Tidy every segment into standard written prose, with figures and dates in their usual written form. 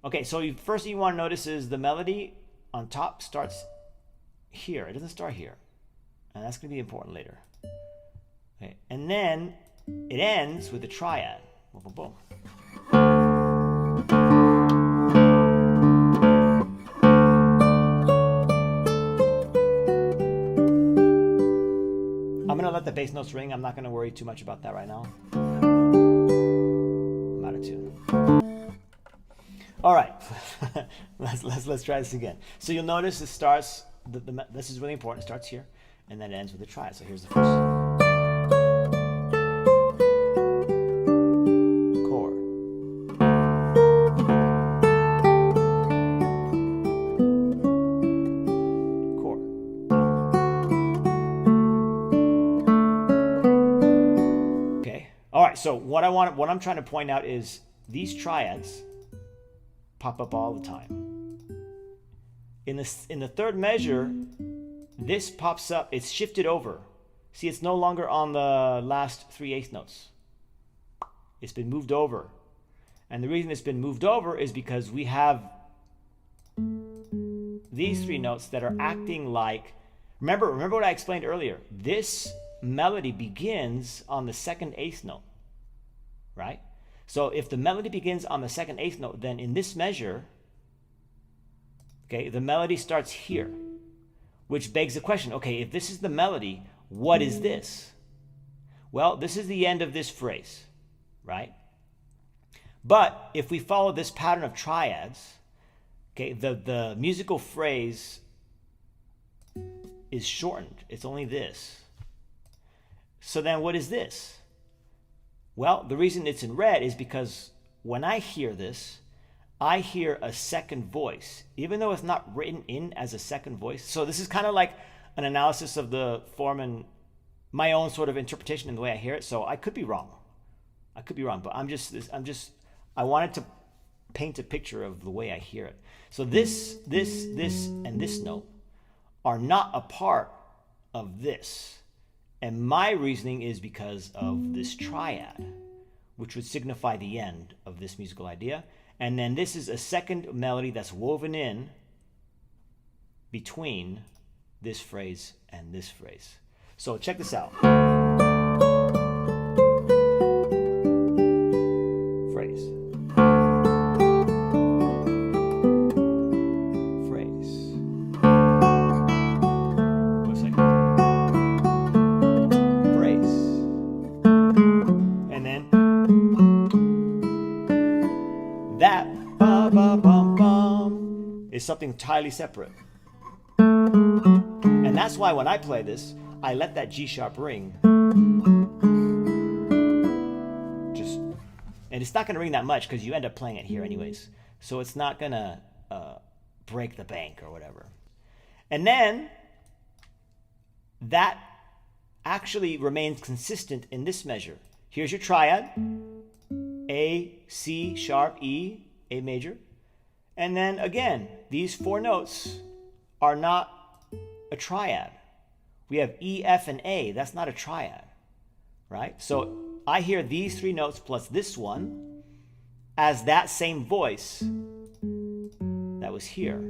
Okay, so first thing you want to notice is the melody on top starts here. It doesn't start here. And that's going to be important later. Okay, and then it ends with the triad. Boom, boom, boom. I'm going to let the bass notes ring. I'm not going to worry too much about that right now. I'm out of tune. All right, let's try this again. So you'll notice it starts, this is really important, it starts here, and then it ends with a triad. So here's the first. Chord. Chord. Okay, all right, so what I'm trying to point out is these triads pop up all the time. In the third measure, this pops up, it's shifted over. See, it's no longer on the last 3/8 notes. It's been moved over. And the reason it's been moved over is because we have these 3 notes that are acting like, remember what I explained earlier. This melody begins on the 2nd eighth note, right? So if the melody begins on the 2nd eighth note, then in this measure, okay, the melody starts here, which begs the question, okay, if this is the melody, what is this? Well, this is the end of this phrase, right? But if we follow this pattern of triads, okay, the musical phrase is shortened. It's only this. So then what is this? Well, the reason it's in red is because when I hear this, I hear a second voice, even though it's not written in as a second voice. So this is kind of like an analysis of the form and my own sort of interpretation in the way I hear it. So I could be wrong. But I wanted to paint a picture of the way I hear it. So this, and this note are not a part of this. And my reasoning is because of this triad, which would signify the end of this musical idea. And then this is a second melody that's woven in between this phrase and this phrase. So check this out. Phrase. Phrase. Wait a second. Phrase. And then that ba ba bum bum is something entirely separate. And that's why when I play this, I let that G sharp ring. And it's not going to ring that much because you end up playing it here anyways. So it's not going to break the bank or whatever. And then that actually remains consistent in this measure. Here's your triad. A, C sharp, E, A major. And then again, these 4 notes are not a triad. We have E, F, and A. That's not a triad, right? So I hear these 3 notes plus this one as that same voice that was here.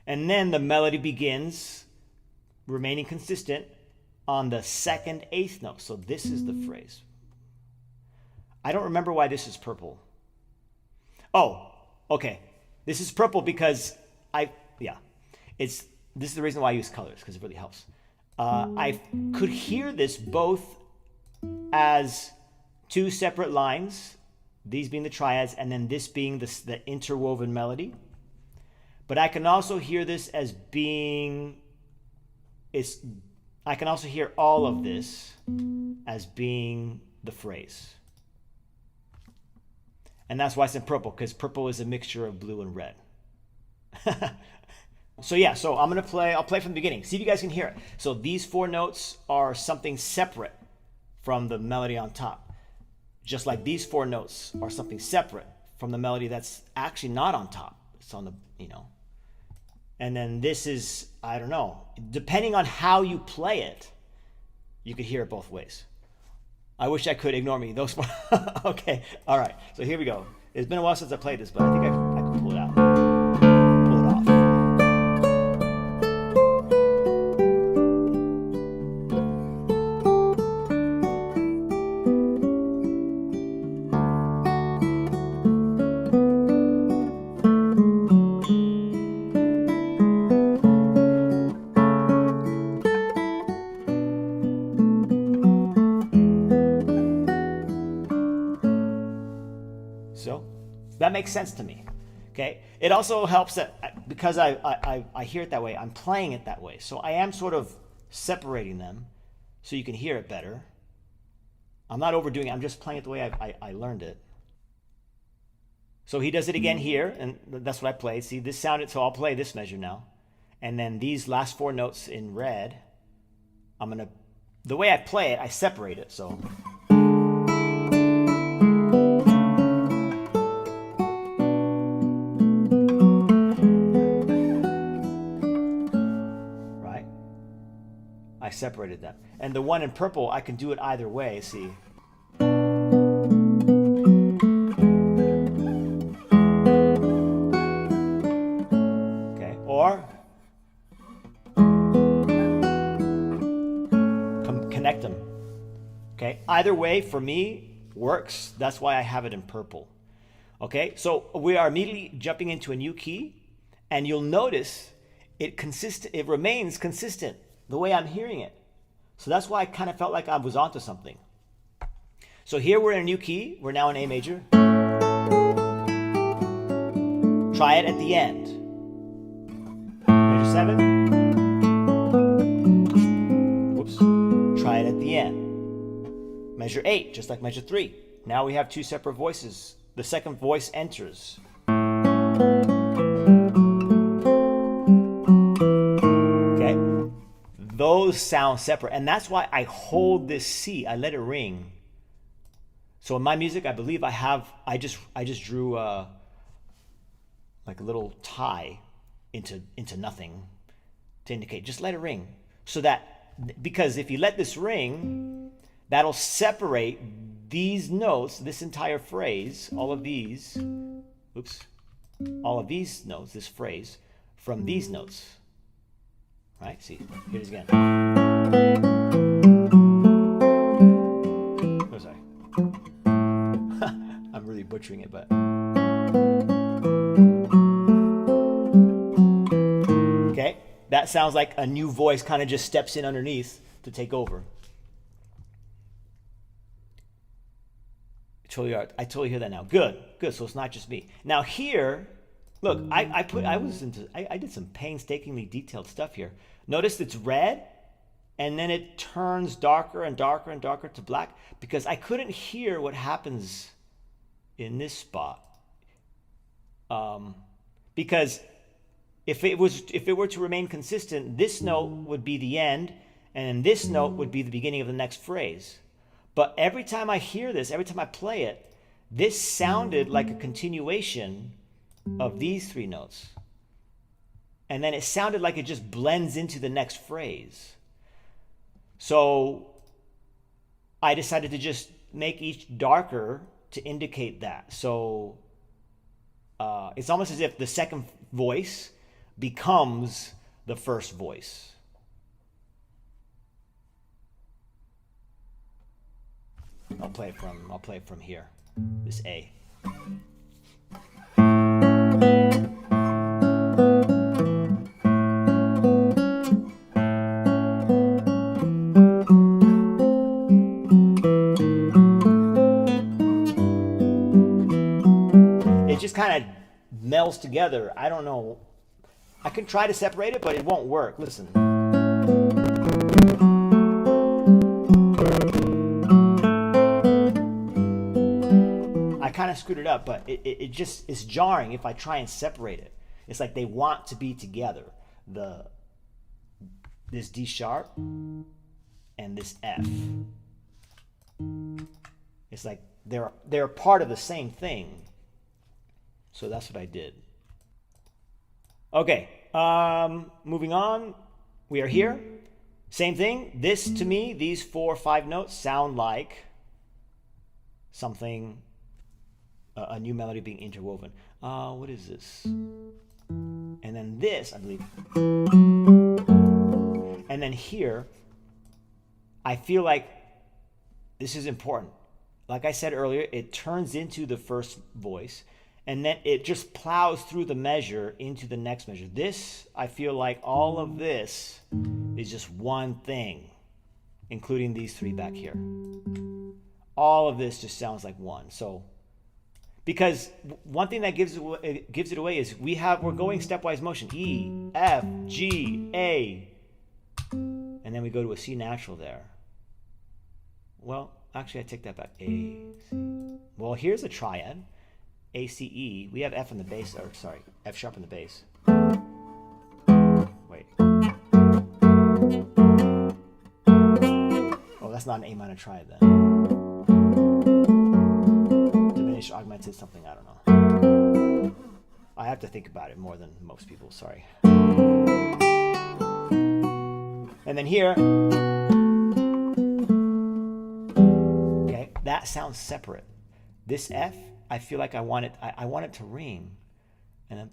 And then the melody begins remaining consistent on the 2nd eighth note. So this is the phrase. I don't remember why this is purple. Oh, okay. This is purple because this is the reason why I use colors, because it really helps. I could hear this both as 2 separate lines, these being the triads, and then this being the interwoven melody. But I can also hear this as being, I can also hear all of this as being the phrase. And that's why it's in purple, because purple is a mixture of blue and red. So I'll play from the beginning. See if you guys can hear it. So these 4 notes are something separate from the melody on top. Just like these 4 notes are something separate from the melody that's actually not on top. It's on the, And then this is, I don't know, depending on how you play it, you could hear it both ways. I wish I could. Ignore me. Those. Okay. All right. So here we go. It's been a while since I played this, but I think I can pull it out. Pull it off. So that makes sense to me. Okay. It also helps that because I hear it that way, I'm playing it that way. So I am sort of separating them so you can hear it better. I'm not overdoing it. I'm just playing it the way I learned it. So he does it again here, and that's what I played. See, this sounded, so I'll play this measure now. And then these last 4 notes in red, the way I play it, I separate it. So. I separated them. And the one in purple, I can do it either way, see. Okay, or connect them. Okay, either way for me works. That's why I have it in purple. Okay, so we are immediately jumping into a new key, and you'll notice it remains consistent the way I'm hearing it. So that's why I kind of felt like I was onto something. So here we're in a new key. We're now in A major. Try it at the end. Measure 7. Whoops. Try it at the end. Measure 8, just like measure 3. Now we have 2 separate voices. The second voice enters. Those sound separate, and that's why I hold this C. I let it ring. So in my music, I believe I just drew like a little tie into nothing to indicate. Just let it ring, so that because if you let this ring, that'll separate these notes, this entire phrase, all of these notes, this phrase, from these notes. Right? See, here it is again. Oh, sorry. I'm really butchering it, but. Okay, that sounds like a new voice kind of just steps in underneath to take over. I totally hear that now. Good. So it's not just me. Now here, look, I did some painstakingly detailed stuff here. Notice it's red, and then it turns darker and darker and darker to black because I couldn't hear what happens in this spot. Because if it were to remain consistent, this note would be the end, and this note would be the beginning of the next phrase. But every time I hear this, every time I play it, this sounded like a continuation of these 3 notes. And then it sounded like it just blends into the next phrase. So I decided to just make each darker to indicate that. So it's almost as if the second voice becomes the first voice. I'll play it from here. This A. It just kind of melds together. I don't know. I can try to separate it, but it won't work. Listen. I kind of screwed it up, but it just is jarring if I try and separate it. It's like they want to be together. This D sharp and this F. It's like they're part of the same thing. So that's what I did. Okay, moving on. We are here. Same thing. This, to me, these 4 or 5 notes sound like something, a new melody being interwoven. What is this? And then this, I believe. And then here, I feel like this is important. Like I said earlier, it turns into the first voice, and then it just plows through the measure into the next measure. This, I feel like all of this is just one thing, including these three back here. All of this just sounds like one. So, because one thing that gives it away is we're going stepwise motion. E, F, G, A, and then we go to a C natural there. Well, actually, I take that back. A, C. Well, here's a triad. A, C, E. We have F in the bass, or sorry, F sharp in the bass. Wait. Oh, that's not an A minor triad then. Diminished, augmented, something, I don't know. I have to think about it more than most people, sorry. And then here, okay, that sounds separate. This F, I feel like I want it to ring. And then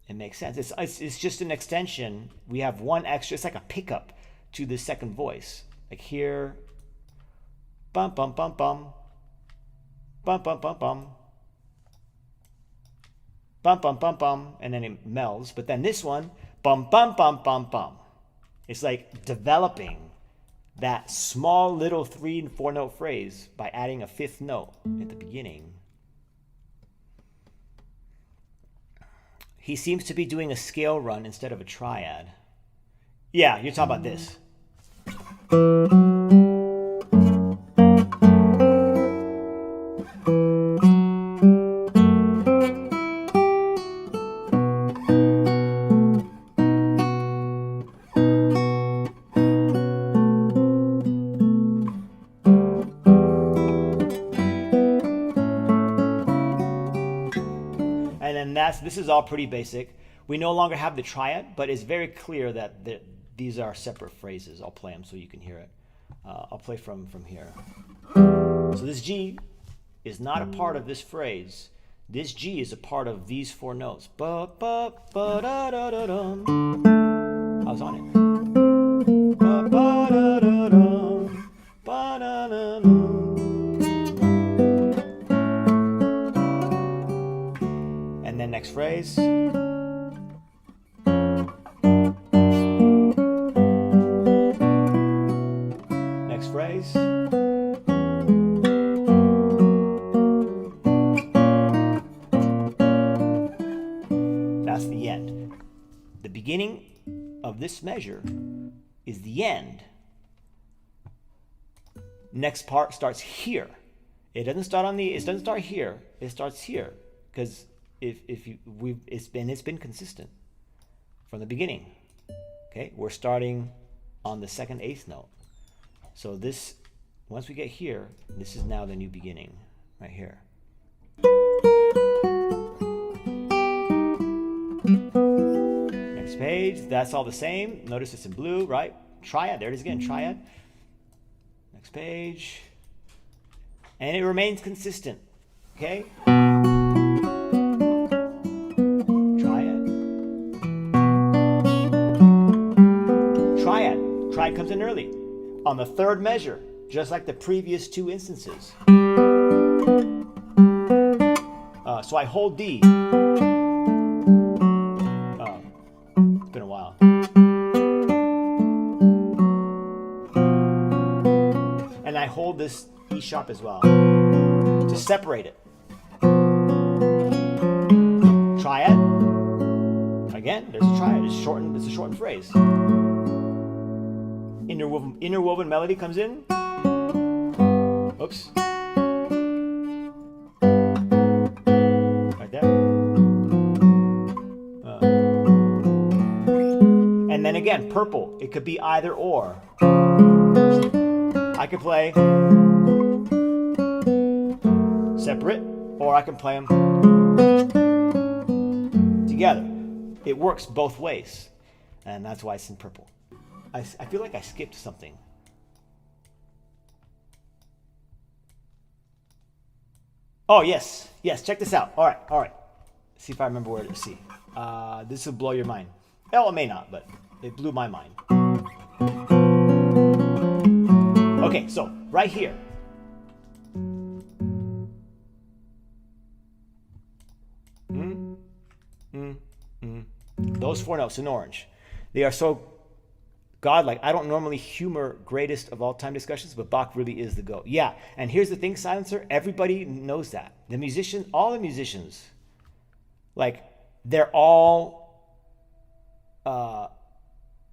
it makes sense. It's just an extension. We have one extra, it's like a pickup to the second voice. Like here, bum bum bum bum, bum bum bum bum, bum bum bum bum, and then it melds. But then this one, bum bum bum bum bum. It's like developing that small little 3 and 4 note phrase by adding a 5th note at the beginning. He seems to be doing a scale run instead of a triad. Yeah, you're talking about this. This is all pretty basic. We no longer have the triad, but it's very clear that these are separate phrases. I'll play them so you can hear it. I'll play from here. So this G is not a part of this phrase. This G is a part of these 4 notes. Ba, ba, ba, da, da, da, dum. I was on it. Ba, ba, da, da, dum. Ba, da, da, dum. And then next phrase. Next phrase. That's the end. The beginning of this measure is the end. Next part starts here. It doesn't start here. It starts here because it's been consistent from the beginning. Okay, we're starting on the 2nd 8th note. So this, once we get here, this is now the new beginning right here. Next page, that's all the same. Notice it's in blue, right? Triad, there it is again, triad. Next page. And it remains consistent, okay? Triad comes in early on the 3rd measure, just like the previous 2 instances. So I hold D. It's been a while. And I hold this E sharp as well to separate it. Triad. Again, there's a triad. It's a shortened phrase. Interwoven melody comes in. Oops. Right there. And then again, purple. It could be either or. I could play separate, or I can play them together. It works both ways, and that's why it's in purple. I feel like I skipped something. Oh, yes. Yes, check this out. All right, all right. See if I remember where to see. This will blow your mind. Well, it may not, but it blew my mind. Okay, so right here. Those four notes in orange. They are so godlike. I don't normally humor greatest of all time discussions, but Bach really is the GOAT. Yeah, and here's the thing, Silencer. Everybody knows that. The musician, all the musicians, like, they're all,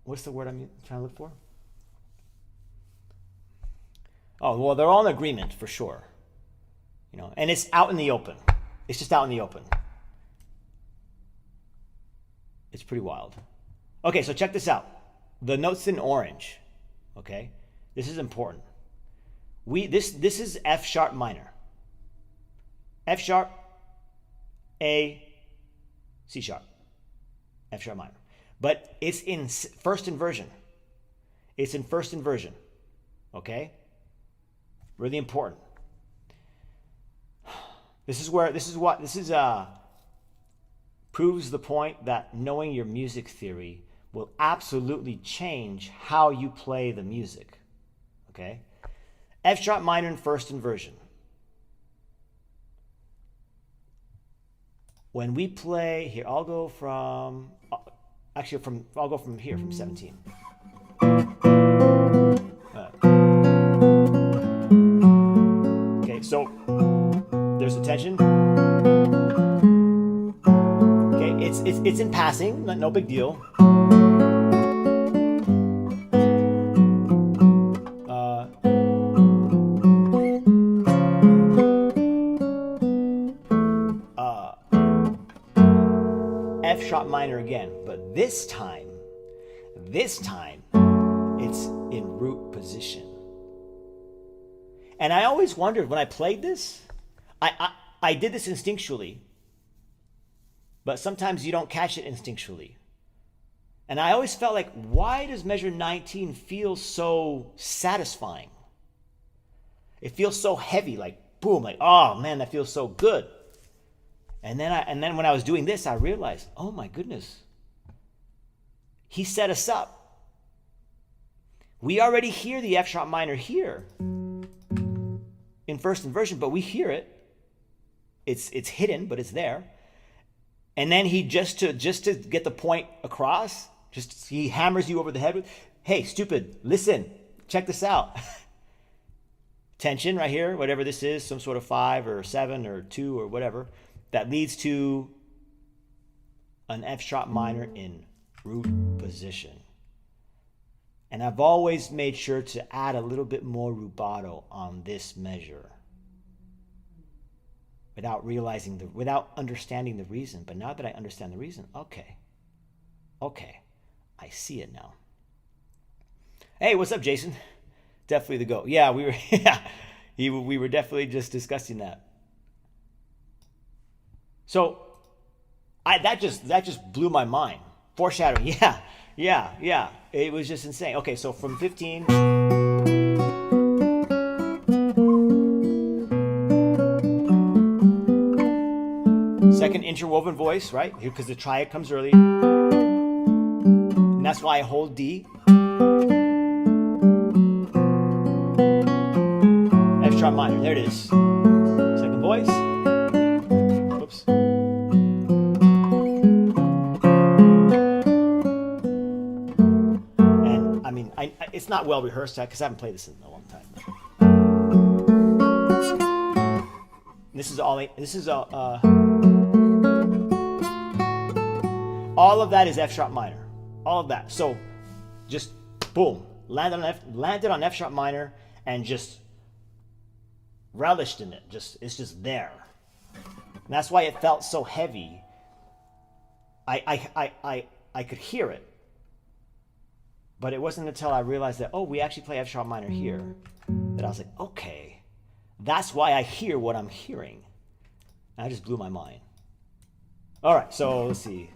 what's the word I'm trying to look for? Oh, well, they're all in agreement for sure. You know, and it's out in the open. It's just out in the open. It's pretty wild. Okay, so check this out. The notes in orange. Okay, this is important. This is F sharp minor. F sharp, A, C sharp, F sharp minor. But it's in first inversion. It's in first inversion. Okay, really important. This is proves the point that knowing your music theory will absolutely change how you play the music. Okay? F sharp minor in first inversion. When we play here, I'll go from I'll go from here, from 17. Okay, so there's a tension. It's in passing, no big deal. F sharp minor again, but this time, it's in root position. And I always wondered when I played this, I did this instinctually. But sometimes you don't catch it instinctually. And I always felt like, why does measure 19 feel so satisfying? It feels so heavy, like boom, like, oh man, that feels so good. And then when I was doing this, I realized, oh my goodness, he set us up. We already hear the F sharp minor here in first inversion, but we hear it. It's hidden, but it's there. And then he just to get the point across, he hammers you over the head with, hey, stupid, listen, check this out. Tension right here, whatever this is, some sort of 5 or 7 or 2 or whatever, that leads to an F sharp minor in root position. And I've always made sure to add a little bit more rubato on this measure, without understanding the reason. But now that I understand the reason, okay, I see it now. Hey, what's up, Jason? Definitely the GOAT. Yeah, we were definitely just discussing that. So that just blew my mind. Foreshadowing, yeah. It was just insane. Okay, so from 15. Second interwoven voice, right? Here, because the triad comes early. And that's why I hold D. F sharp minor, there it is. Second voice. Oops. And I mean, it's not well rehearsed because I haven't played this in a long time. All of that is F sharp minor. All of that. So just boom, landed on F sharp minor and just relished in it. It's just there. And that's why it felt so heavy. I could hear it. But it wasn't until I realized that, we actually play F sharp minor here, that I was like, okay, that's why I hear what I'm hearing. And I just blew my mind. All right, so let's see.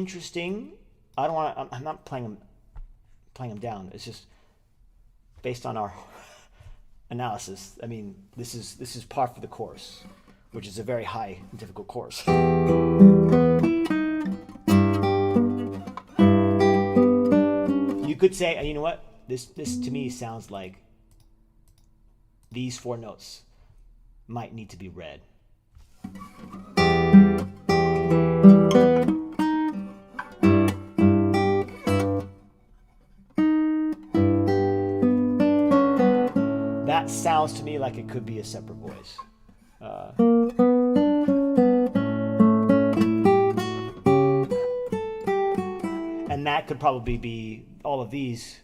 interesting. I don't want to. I'm not playing them down. It's just based on our analysis. I mean, this is par for the course, which is a very high and difficult course. You could say, you know what? This to me sounds like these 4 notes might need to be read. That sounds to me like it could be a separate voice. And that could probably be, all of these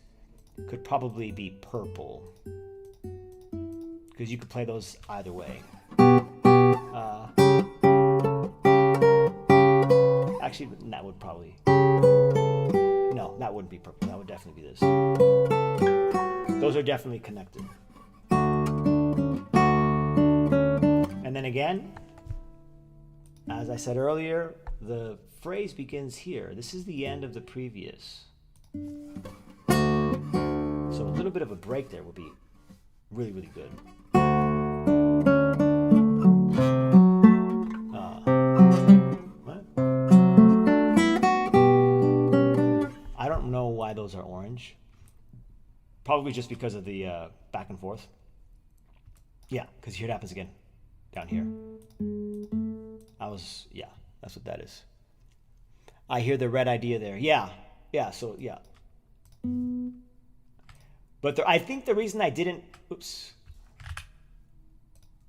could probably be purple. Because you could play those either way. Actually, that would probably... No, that wouldn't be purple. That would definitely be this. Those are definitely connected. And then again, as I said earlier, the phrase begins here. This is the end of the previous. So a little bit of a break there will be really, really good. What? I don't know why those are orange. Probably just because of the back and forth. Yeah, because here it happens again. Down here. Yeah, that's what that is. I hear the red idea there. Yeah, so yeah. But I think the reason I didn't,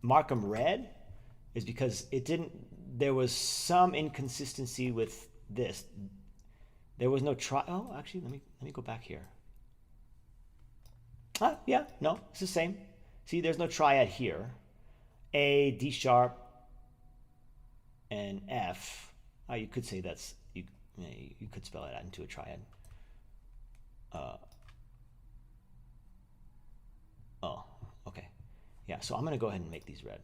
mark them red is because there was some inconsistency with this. There was no actually, let me go back here. Yeah, no, it's the same. See, there's no triad here. A, D sharp, and F. You could say that's, you could spell it out into a triad. Okay. Yeah, so I'm going to go ahead and make these red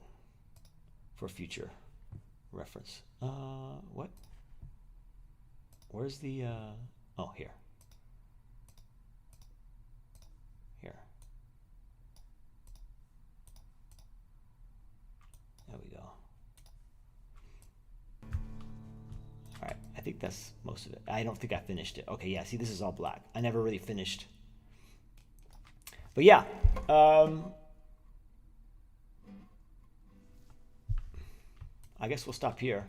for future reference. What? Where's the, here. Here. There we go. All right, I think that's most of it. I don't think I finished it. Okay, yeah, see, this is all black. I never really finished. But yeah, I guess we'll stop here.